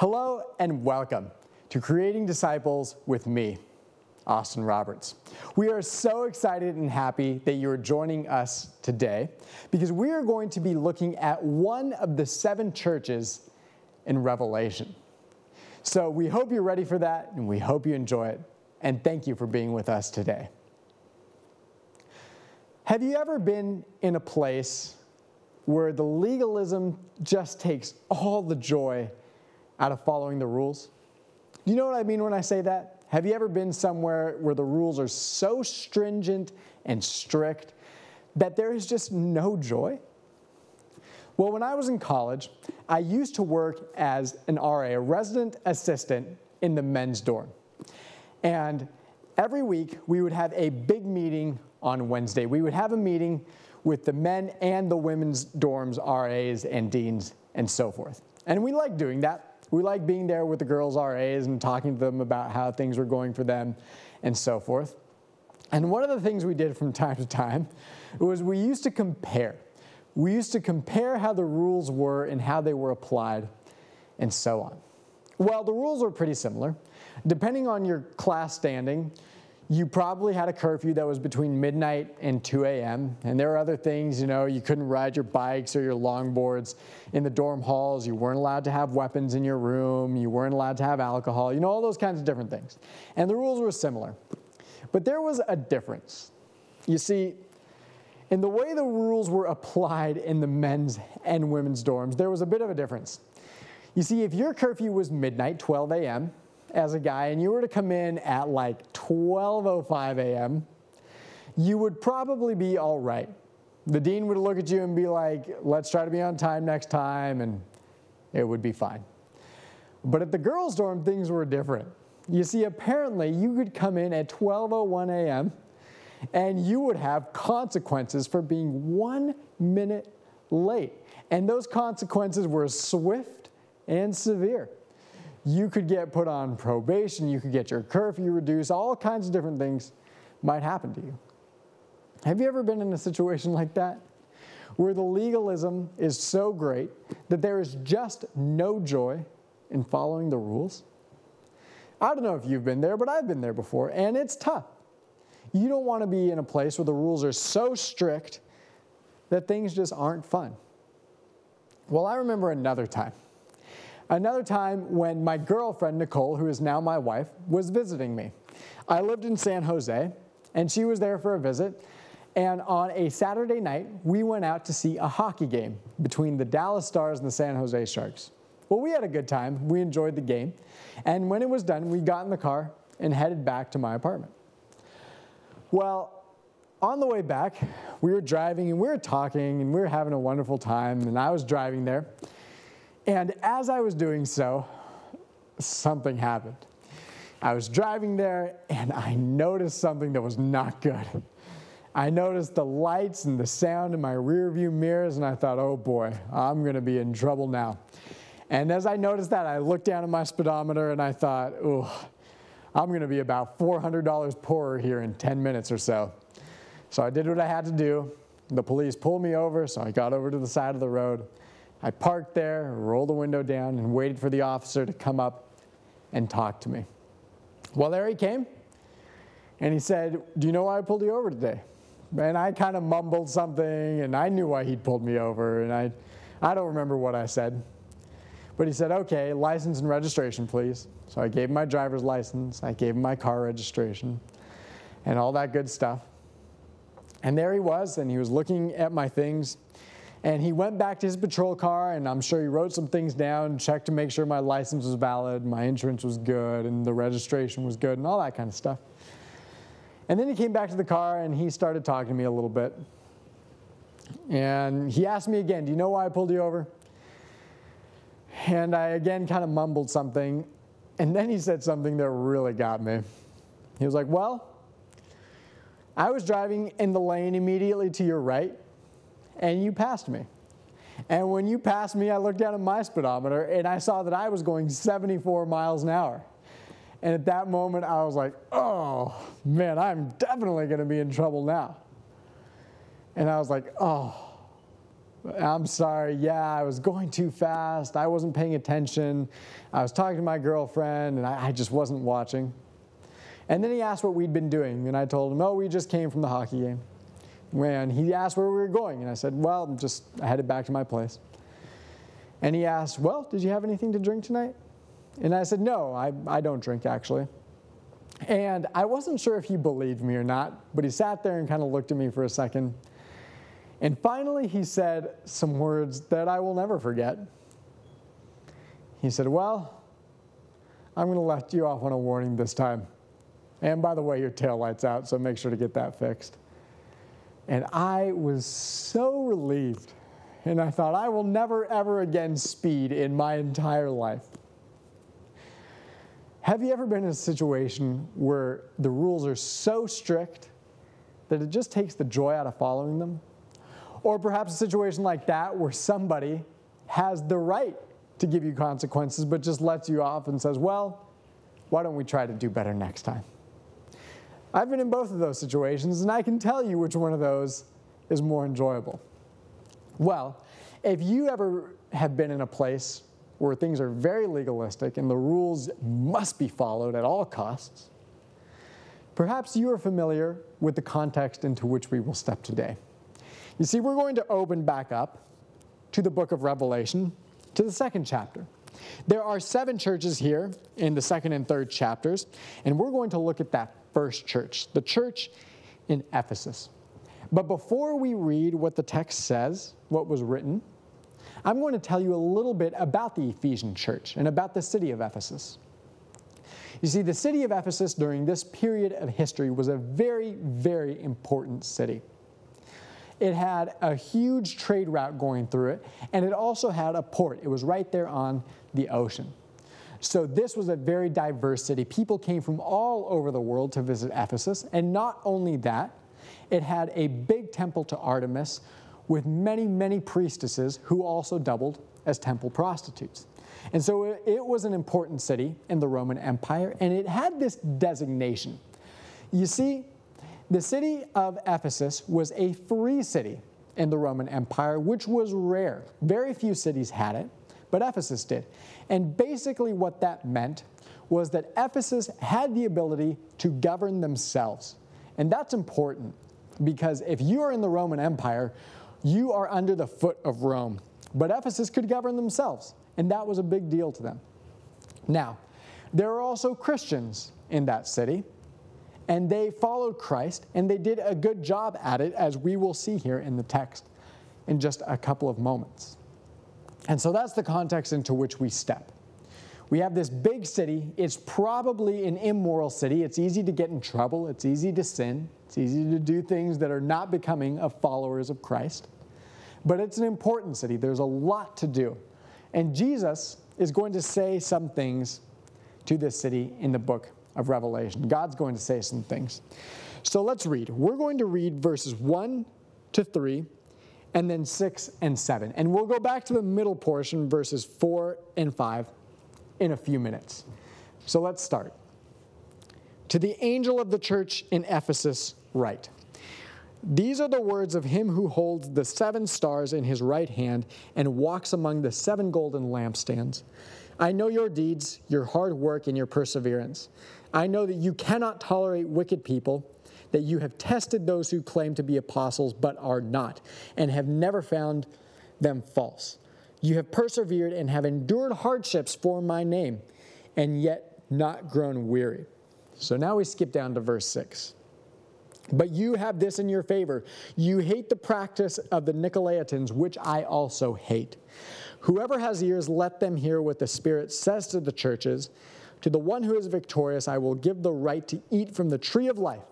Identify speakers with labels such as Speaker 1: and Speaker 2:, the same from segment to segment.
Speaker 1: Hello and welcome to Creating Disciples with me, Austin Roberts. We are so excited and happy that you're joining us today because we are going to be looking at one of the 7 churches in Revelation. So we hope you're ready for that and we hope you enjoy it. And thank you for being with us today. Have you ever been in a place where the legalism just takes all the joy out of following the rules? Do you know what I mean when I say that? Have you ever been somewhere where the rules are so stringent and strict that there is just no joy? Well, when I was in college, I used to work as an RA, a resident assistant in the men's dorm. And every week, we would have a big meeting on Wednesday. We would have a meeting with the men and the women's dorms, RAs and deans, and so forth. And we liked doing that. We liked being there with the girls' RAs and talking to them about how things were going for them and so forth. And one of the things we did from time to time was we used to compare. We used to compare how the rules were and how they were applied and so on. Well, the rules were pretty similar. Depending on your class standing, you probably had a curfew that was between midnight and 2 a.m. And there were other things, you couldn't ride your bikes or your longboards in the dorm halls. You weren't allowed to have weapons in your room. You weren't allowed to have alcohol, all those kinds of different things. And the rules were similar. But there was a difference. You see, in the way the rules were applied in the men's and women's dorms, there was a bit of a difference. You see, if your curfew was midnight, 12 a.m., as a guy, and you were to come in at like 12:05 a.m., you would probably be all right. The dean would look at you and be like, let's try to be on time next time, and it would be fine. But at the girls' dorm, things were different. You see, apparently, you could come in at 12:01 a.m., and you would have consequences for being 1 minute late. And those consequences were swift and severe. You could get put on probation, you could get your curfew reduced, all kinds of different things might happen to you. Have you ever been in a situation like that? Where the legalism is so great that there is just no joy in following the rules? I don't know if you've been there, but I've been there before, and it's tough. You don't want to be in a place where the rules are so strict that things just aren't fun. Well, I remember another time when my girlfriend, Nicole, who is now my wife, was visiting me. I lived in San Jose, and she was there for a visit. And on a Saturday night, we went out to see a hockey game between the Dallas Stars and the San Jose Sharks. Well, we had a good time. We enjoyed the game. And when it was done, we got in the car and headed back to my apartment. Well, on the way back, we were driving and we were talking and we were having a wonderful time, and I was driving there. And as I was doing so, something happened. I was driving there and I noticed something that was not good. I noticed the lights and the sound in my rear view mirrors, and I thought, oh boy, I'm going to be in trouble now. And as I noticed that, I looked down at my speedometer and I thought, oh, I'm going to be about $400 poorer here in 10 minutes or so. So I did what I had to do. The police pulled me over, so I got over to the side of the road. I parked there, rolled the window down, and waited for the officer to come up and talk to me. Well, there he came, and he said, do you know why I pulled you over today? And I kind of mumbled something, and I knew why he'd pulled me over, and I don't remember what I said. But he said, okay, license and registration, please. So I gave him my driver's license, I gave him my car registration, and all that good stuff. And there he was, and he was looking at my things. And he went back to his patrol car, and I'm sure he wrote some things down, checked to make sure my license was valid, my insurance was good, and the registration was good, and all that kind of stuff. And then he came back to the car, and he started talking to me a little bit. And he asked me again, do you know why I pulled you over? And I again kind of mumbled something. And then he said something that really got me. He was like, well, I was driving in the lane immediately to your right, and you passed me. And when you passed me, I looked down at my speedometer, and I saw that I was going 74 miles an hour. And at that moment, I was like, oh, man, I'm definitely going to be in trouble now. And I was like, oh, I'm sorry, yeah, I was going too fast. I wasn't paying attention. I was talking to my girlfriend, and I just wasn't watching. And then he asked what we'd been doing, and I told him, oh, we just came from the hockey game. When he asked where we were going, and I said, well, I headed back to my place. And he asked, well, did you have anything to drink tonight? And I said, no, I don't drink, actually. And I wasn't sure if he believed me or not, but he sat there and kind of looked at me for a second. And finally, he said some words that I will never forget. He said, well, I'm going to let you off on a warning this time. And by the way, your taillight's out, so make sure to get that fixed. And I was so relieved. And I thought, I will never, ever again speed in my entire life. Have you ever been in a situation where the rules are so strict that it just takes the joy out of following them? Or perhaps a situation like that where somebody has the right to give you consequences but just lets you off and says, well, why don't we try to do better next time? I've been in both of those situations, and I can tell you which one of those is more enjoyable. Well, if you ever have been in a place where things are very legalistic and the rules must be followed at all costs, perhaps you are familiar with the context into which we will step today. You see, we're going to open back up to the book of Revelation, to the 2nd chapter. There are 7 churches here in the 2nd and 3rd chapters, and we're going to look at that first church, the church in Ephesus. But before we read what the text says, what was written, I'm going to tell you a little bit about the Ephesian church and about the city of Ephesus. You see, the city of Ephesus during this period of history was a very, very important city. It had a huge trade route going through it, and it also had a port. It was right there on the ocean. So this was a very diverse city. People came from all over the world to visit Ephesus, and not only that, it had a big temple to Artemis with many, many priestesses who also doubled as temple prostitutes. And so it was an important city in the Roman Empire, and it had this designation. You see, the city of Ephesus was a free city in the Roman Empire, which was rare. Very few cities had it, but Ephesus did. And basically what that meant was that Ephesus had the ability to govern themselves. And that's important, because if you are in the Roman Empire, you are under the foot of Rome. But Ephesus could govern themselves, and that was a big deal to them. Now, there are also Christians in that city, and they followed Christ, and they did a good job at it, as we will see here in the text in just a couple of moments. And so that's the context into which we step. We have this big city. It's probably an immoral city. It's easy to get in trouble. It's easy to sin. It's easy to do things that are not becoming of followers of Christ. But it's an important city. There's a lot to do. And Jesus is going to say some things to this city in the book of Revelation. God's going to say some things. So let's read. We're going to read verses 1 to 3, and then 6 and 7. And we'll go back to the middle portion, verses 4 and 5, in a few minutes. So let's start. To the angel of the church in Ephesus write, these are the words of him who holds the 7 stars in his right hand and walks among the 7 golden lampstands. I know your deeds, your hard work, and your perseverance. I know that you cannot tolerate wicked people, that you have tested those who claim to be apostles but are not, and have never found them false. You have persevered and have endured hardships for my name, and yet not grown weary. So now we skip down to verse 6. But you have this in your favor. You hate the practice of the Nicolaitans, which I also hate. Whoever has ears, let them hear what the Spirit says to the churches. To the one who is victorious, I will give the right to eat from the tree of life,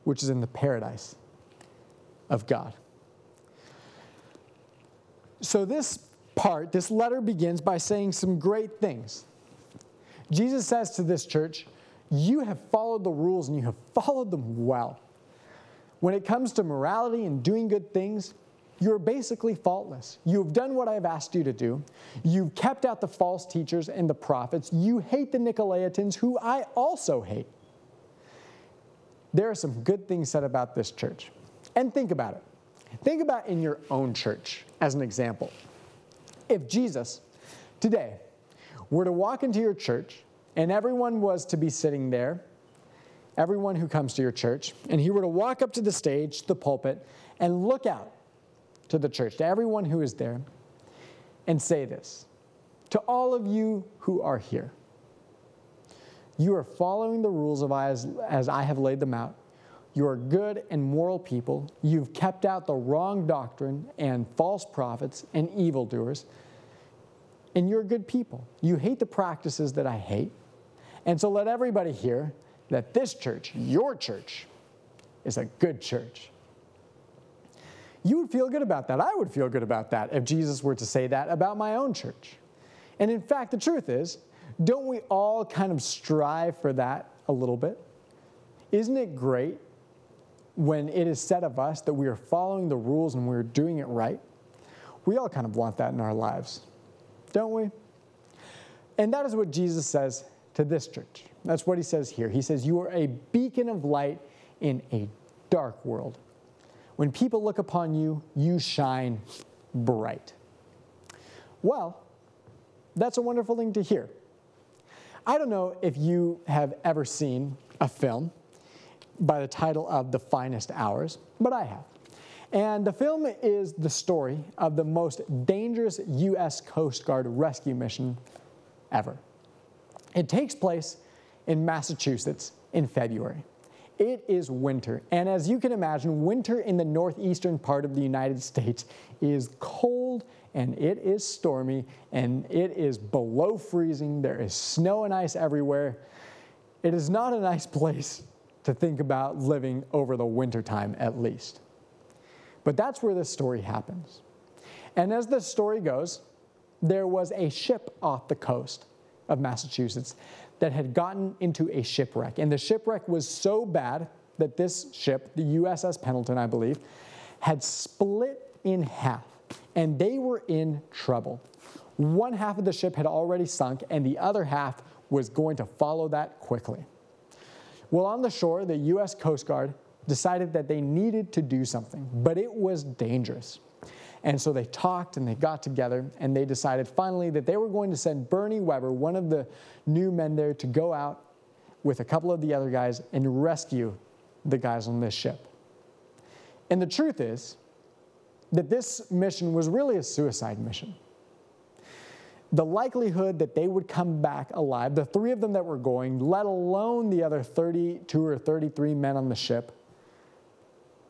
Speaker 1: which is in the paradise of God. So this letter begins by saying some great things. Jesus says to this church, you have followed the rules and you have followed them well. When it comes to morality and doing good things, you're basically faultless. You have done what I've asked you to do. You've kept out the false teachers and the prophets. You hate the Nicolaitans, who I also hate. There are some good things said about this church. And think about it. Think about in your own church as an example. If Jesus today were to walk into your church and everyone was to be sitting there, everyone who comes to your church, and he were to walk up to the stage, the pulpit, and look out to the church, to everyone who is there, and say this, to all of you who are here, you are following the rules of as I have laid them out. You are good and moral people. You've kept out the wrong doctrine and false prophets and evildoers. And you're good people. You hate the practices that I hate. And so let everybody hear that this church, your church, is a good church. You would feel good about that. I would feel good about that if Jesus were to say that about my own church. And in fact, the truth is, don't we all kind of strive for that a little bit? Isn't it great when it is said of us that we are following the rules and we're doing it right? We all kind of want that in our lives, don't we? And that is what Jesus says to this church. That's what he says here. He says, you are a beacon of light in a dark world. When people look upon you, you shine bright. Well, that's a wonderful thing to hear. I don't know if you have ever seen a film by the title of The Finest Hours, but I have. And the film is the story of the most dangerous U.S. Coast Guard rescue mission ever. It takes place in Massachusetts in February. It is winter, and as you can imagine, winter in the northeastern part of the United States is cold, and it is stormy, and it is below freezing. There is snow and ice everywhere. It is not a nice place to think about living over the winter time, at least. But that's where this story happens. And as the story goes, there was a ship off the coast of Massachusetts that had gotten into a shipwreck. And the shipwreck was so bad that this ship, the USS Pendleton, I believe, had split in half, and they were in trouble. One half of the ship had already sunk, and the other half was going to follow that quickly. Well, on the shore, the U.S. Coast Guard decided that they needed to do something, but it was dangerous. And so they talked and they got together and they decided finally that they were going to send Bernie Weber, one of the new men there, to go out with a couple of the other guys and rescue the guys on this ship. And the truth is that this mission was really a suicide mission. The likelihood that they would come back alive, the three of them that were going, let alone the other 32 or 33 men on the ship,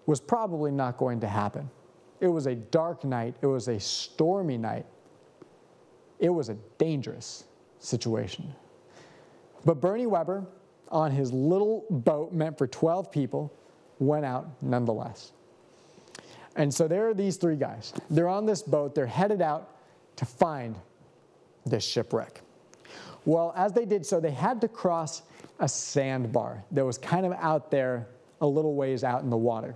Speaker 1: was probably not going to happen. It was a dark night. It was a stormy night. It was a dangerous situation. But Bernie Weber, on his little boat meant for 12 people, went out nonetheless. And so there are these three guys. They're on this boat. They're headed out to find this shipwreck. Well, as they did so, they had to cross a sandbar that was kind of out there a little ways out in the water.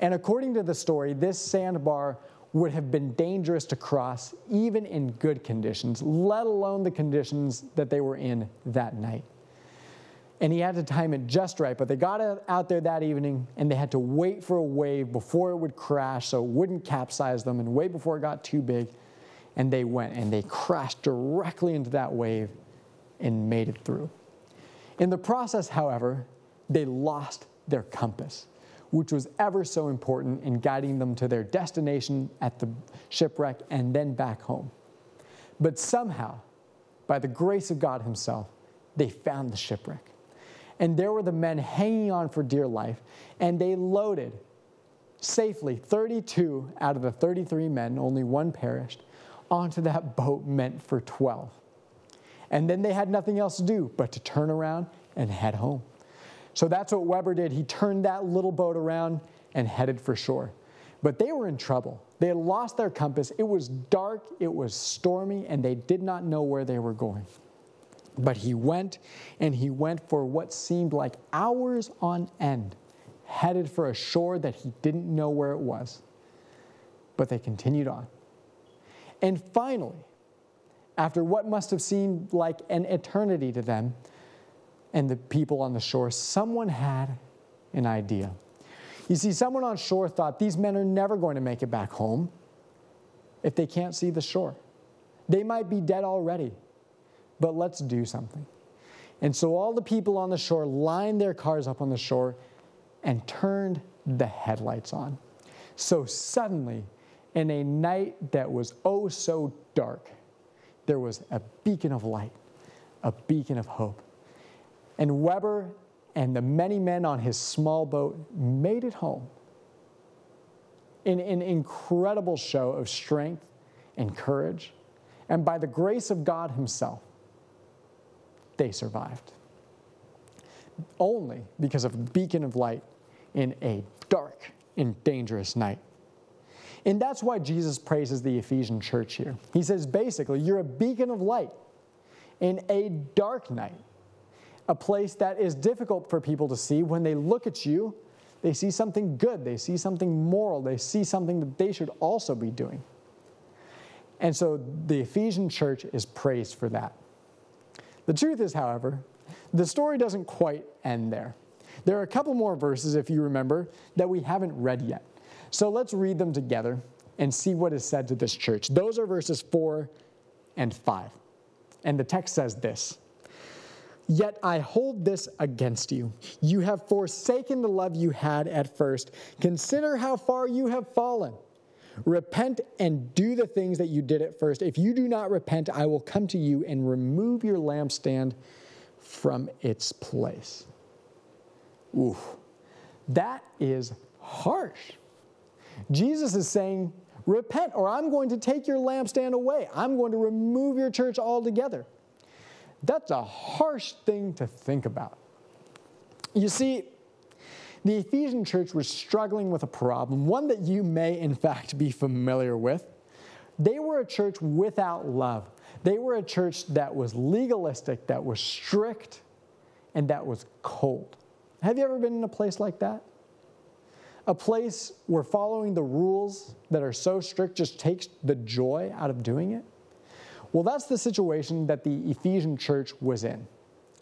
Speaker 1: And according to the story, this sandbar would have been dangerous to cross even in good conditions, let alone the conditions that they were in that night. And he had to time it just right, but they got out there that evening and they had to wait for a wave before it would crash so it wouldn't capsize them, and wait before it got too big. And they went and they crashed directly into that wave and made it through. In the process, however, they lost their compass, which was ever so important in guiding them to their destination at the shipwreck and then back home. But somehow, by the grace of God himself, they found the shipwreck. And there were the men hanging on for dear life, and they loaded safely 32 out of the 33 men, only one perished, onto that boat meant for 12. And then they had nothing else to do but to turn around and head home. So that's what Weber did. He turned that little boat around and headed for shore. But they were in trouble. They had lost their compass. It was dark, it was stormy, and they did not know where they were going. But he went, and he went for what seemed like hours on end, headed for a shore that he didn't know where it was. But they continued on. And finally, after what must have seemed like an eternity to them and the people on the shore, someone had an idea. You see, someone on shore thought these men are never going to make it back home if they can't see the shore. They might be dead already, but let's do something. And so all the people on the shore lined their cars up on the shore and turned the headlights on. So suddenly, in a night that was oh so dark, there was a beacon of light, a beacon of hope. And Weber and the many men on his small boat made it home in an incredible show of strength and courage. And by the grace of God himself, they survived. Only because of a beacon of light in a dark and dangerous night. And that's why Jesus praises the Ephesian church here. He says, basically, you're a beacon of light in a dark night, a place that is difficult for people to see. When they look at you, they see something good, they see something moral, they see something that they should also be doing. And so the Ephesian church is praised for that. The truth is, however, the story doesn't quite end there. There are a couple more verses, if you remember, that we haven't read yet. So let's read them together and see what is said to this church. Those are verses 4 and 5. And the text says this: "Yet I hold this against you. You have forsaken the love you had at first. Consider how far you have fallen. Repent and do the things that you did at first. If you do not repent, I will come to you and remove your lampstand from its place." Ooh, that is harsh. Jesus is saying, repent, or I'm going to take your lampstand away. I'm going to remove your church altogether. That's a harsh thing to think about. You see, the Ephesian church was struggling with a problem, one that you may, in fact, be familiar with. They were a church without love. They were a church that was legalistic, that was strict, and that was cold. Have you ever been in a place like that? A place where following the rules that are so strict just takes the joy out of doing it? Well, that's the situation that the Ephesian church was in.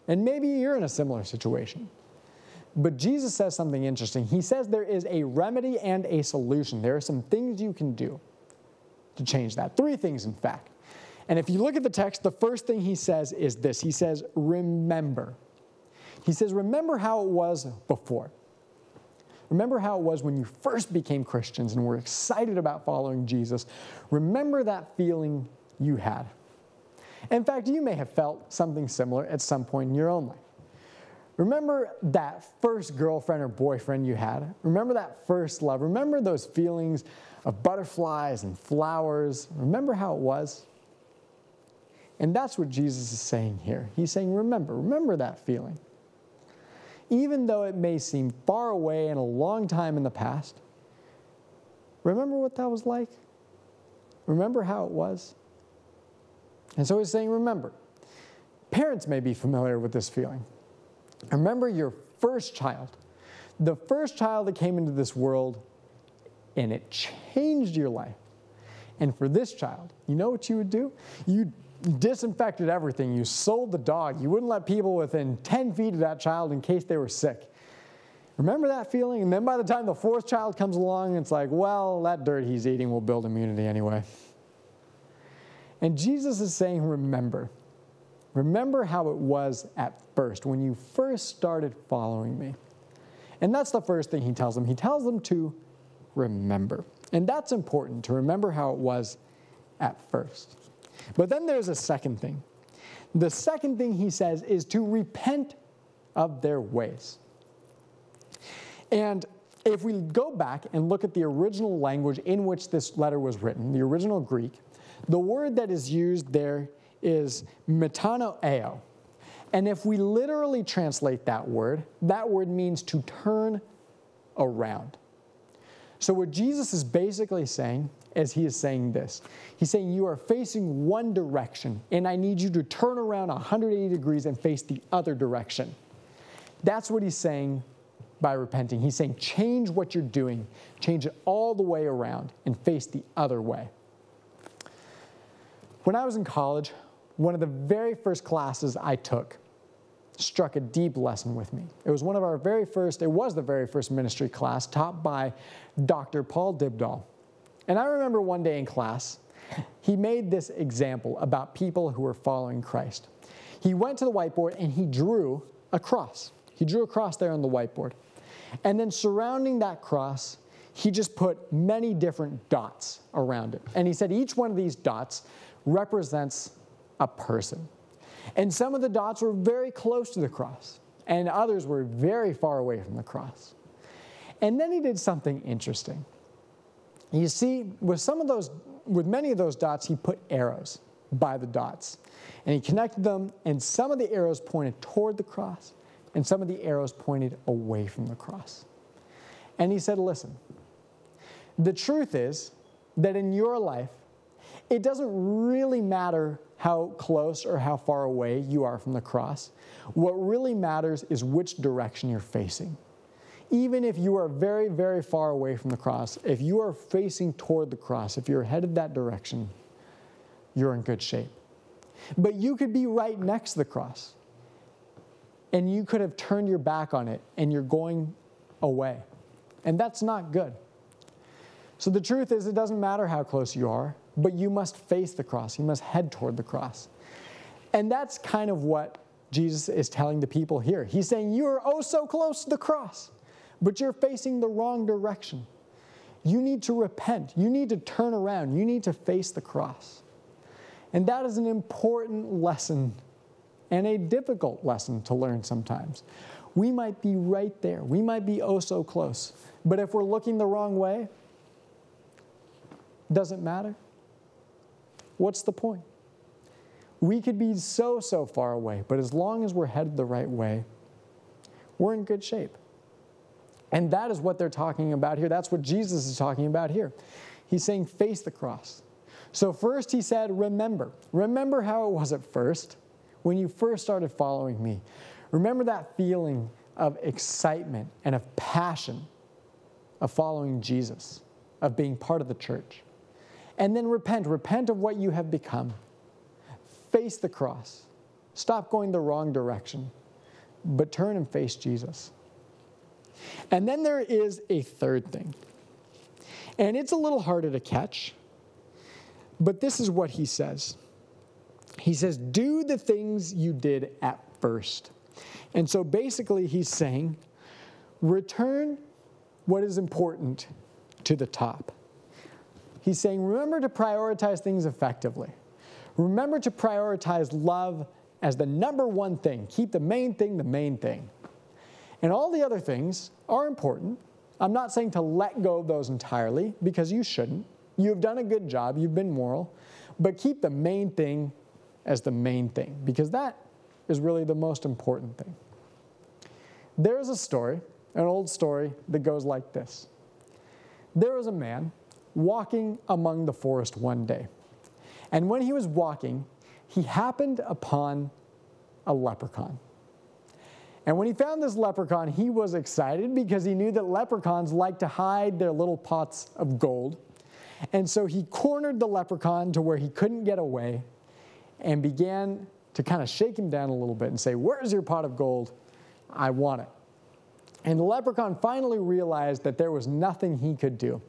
Speaker 1: And maybe you're in a similar situation. But Jesus says something interesting. He says there is a remedy and a solution. There are some things you can do to change that. 3 things, in fact. And if you look at the text, the first thing he says is this. He says, remember. He says, remember how it was before. Remember how it was when you first became Christians and were excited about following Jesus. Remember that feeling you had. In fact, you may have felt something similar at some point in your own life. Remember that first girlfriend or boyfriend you had. Remember that first love. Remember those feelings of butterflies and flowers. Remember how it was. And that's what Jesus is saying here. He's saying, remember that feeling. Even though it may seem far away and a long time in the past, remember what that was like? Remember how it was? And so he's saying, remember. Parents may be familiar with this feeling. Remember your first child, the first child that came into this world, and it changed your life. And for this child, you know what you would do? You disinfected everything. You sold the dog. You wouldn't let people within 10 feet of that child in case they were sick. Remember that feeling? And then by the time the 4th child comes along, it's like, well, that dirt he's eating will build immunity anyway. And Jesus is saying, remember. Remember how it was at first, when you first started following me. And that's the first thing he tells them. He tells them to remember. And that's important, to remember how it was at first. But then there's a second thing. The second thing he says is to repent of their ways. And if we go back and look at the original language in which this letter was written, the original Greek, the word that is used there is metanoeo. And if we literally translate that word means to turn around. So what Jesus is basically saying is he is saying this. He's saying you are facing one direction, and I need you to turn around 180 degrees and face the other direction. That's what he's saying by repenting. He's saying change what you're doing, change it all the way around, and face the other way. When I was in college, one of the very first classes I took struck a deep lesson with me. It was the very first ministry class taught by Dr. Paul Dybdahl. And I remember one day in class, he made this example about people who were following Christ. He went to the whiteboard and he drew a cross. He drew a cross there on the whiteboard. And then surrounding that cross, he just put many different dots around it. And he said each one of these dots represents a person. And some of the dots were very close to the cross, and others were very far away from the cross. And then he did something interesting. You see, with many of those dots, he put arrows by the dots. And he connected them, and some of the arrows pointed toward the cross, and some of the arrows pointed away from the cross. And he said, listen, the truth is that in your life, it doesn't really matter how close or how far away you are from the cross. What really matters is which direction you're facing. Even if you are very, very far away from the cross, if you are facing toward the cross, if you're headed that direction, you're in good shape. But you could be right next to the cross, and you could have turned your back on it, and you're going away. And that's not good. So the truth is, it doesn't matter how close you are, but you must face the cross. You must head toward the cross. And that's kind of what Jesus is telling the people here. He's saying, you are oh so close to the cross, but you're facing the wrong direction. You need to repent. You need to turn around. You need to face the cross. And that is an important lesson and a difficult lesson to learn sometimes. We might be right there. We might be oh so close. But if we're looking the wrong way, doesn't matter. What's the point? We could be so far away, but as long as we're headed the right way, we're in good shape. And that is what they're talking about here. That's what Jesus is talking about here. He's saying, face the cross. So first he said, remember. Remember how it was at first, when you first started following me. Remember that feeling of excitement and of passion of following Jesus, of being part of the church. And then repent. Repent of what you have become. Face the cross. Stop going the wrong direction, but turn and face Jesus. And then there is a third thing. And it's a little harder to catch, but this is what he says. He says, do the things you did at first. And so basically he's saying, return what is important to the top. He's saying, remember to prioritize things effectively. Remember to prioritize love as the number one thing. Keep the main thing the main thing. And all the other things are important. I'm not saying to let go of those entirely, because you shouldn't. You've done a good job. You've been moral. But keep the main thing as the main thing, because that is really the most important thing. There's a story, an old story, that goes like this. There was a man walking among the forest one day. And when he was walking, he happened upon a leprechaun. And when he found this leprechaun, he was excited because he knew that leprechauns like to hide their little pots of gold. And so he cornered the leprechaun to where he couldn't get away and began to kind of shake him down a little bit and say, where's your pot of gold? I want it. And the leprechaun finally realized that there was nothing he could do.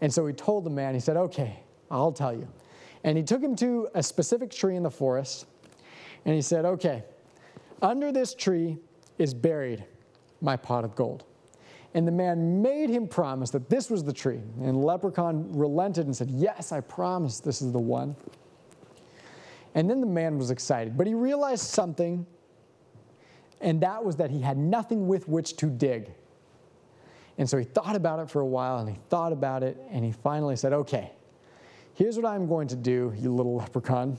Speaker 1: And so he told the man, he said, okay, I'll tell you. And he took him to a specific tree in the forest, and he said, okay, under this tree is buried my pot of gold. And the man made him promise that this was the tree. And the leprechaun relented and said, yes, I promise this is the one. And then the man was excited, but he realized something, and that was that he had nothing with which to dig. And so he thought about it for a while, and he thought about it, and he finally said, okay, here's what I'm going to do, you little leprechaun.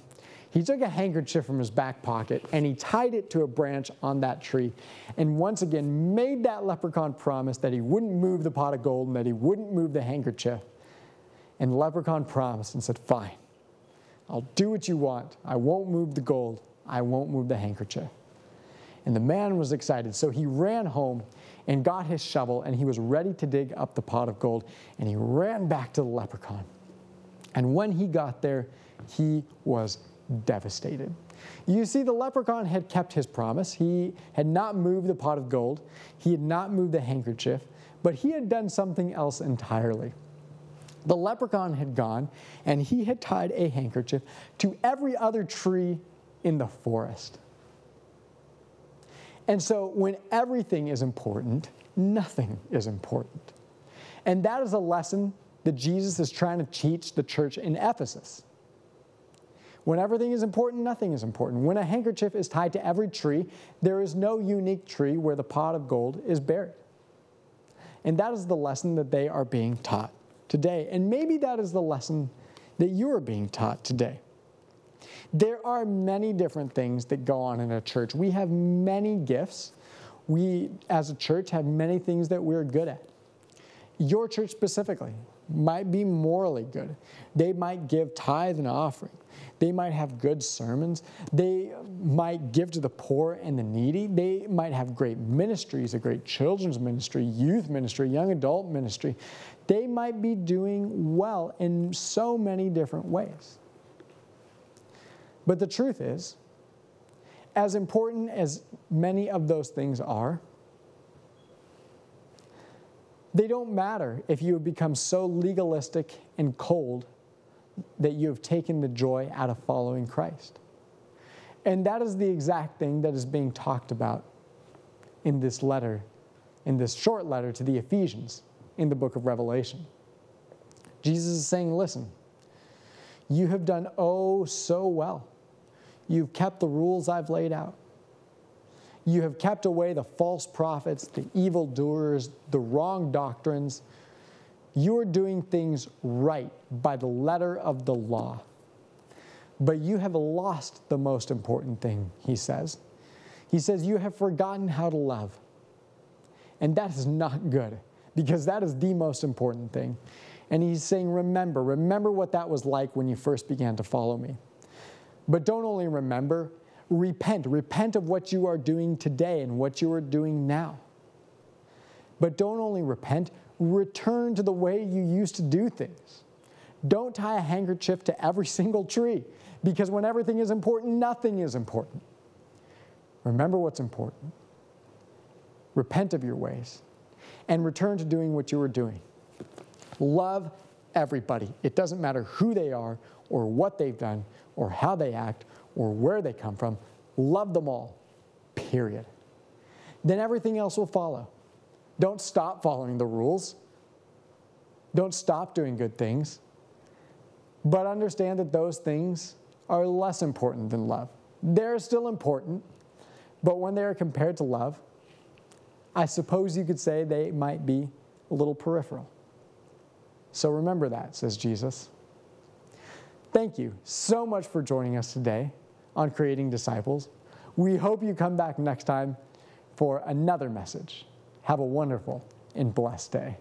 Speaker 1: He took a handkerchief from his back pocket, and he tied it to a branch on that tree, and once again made that leprechaun promise that he wouldn't move the pot of gold and that he wouldn't move the handkerchief. And the leprechaun promised and said, fine, I'll do what you want. I won't move the gold. I won't move the handkerchief. And the man was excited, so he ran home and got his shovel, and he was ready to dig up the pot of gold, and he ran back to the leprechaun. And when he got there, he was devastated. You see, the leprechaun had kept his promise. He had not moved the pot of gold. He had not moved the handkerchief, but he had done something else entirely. The leprechaun had gone and he had tied a handkerchief to every other tree in the forest. And so when everything is important, nothing is important. And that is a lesson that Jesus is trying to teach the church in Ephesus. When everything is important, nothing is important. When a handkerchief is tied to every tree, there is no unique tree where the pot of gold is buried. And that is the lesson that they are being taught today. And maybe that is the lesson that you are being taught today. There are many different things that go on in a church. We have many gifts. We, as a church, have many things that we're good at. Your church specifically might be morally good. They might give tithe and offering. They might have good sermons. They might give to the poor and the needy. They might have great ministries, a great children's ministry, youth ministry, young adult ministry. They might be doing well in so many different ways. But the truth is, as important as many of those things are, they don't matter if you have become so legalistic and cold that you have taken the joy out of following Christ. And that is the exact thing that is being talked about in this letter, in this short letter to the Ephesians in the book of Revelation. Jesus is saying, listen, you have done oh so well. You've kept the rules I've laid out. You have kept away the false prophets, the evildoers, the wrong doctrines. You're doing things right by the letter of the law. But you have lost the most important thing, he says. He says, you have forgotten how to love. And that is not good, because that is the most important thing. And he's saying, remember what that was like when you first began to follow me. But don't only remember, repent. Repent of what you are doing today and what you are doing now. But don't only repent, return to the way you used to do things. Don't tie a handkerchief to every single tree, because when everything is important, nothing is important. Remember what's important. Repent of your ways and return to doing what you were doing. Love everybody. It doesn't matter who they are or what they've done or how they act or where they come from. Love them all, period. Then everything else will follow. Don't stop following the rules. Don't stop doing good things. But understand that those things are less important than love. They're still important, but when they are compared to love, I suppose you could say they might be a little peripheral. So remember that, says Jesus. Thank you so much for joining us today on Creating Disciples. We hope you come back next time for another message. Have a wonderful and blessed day.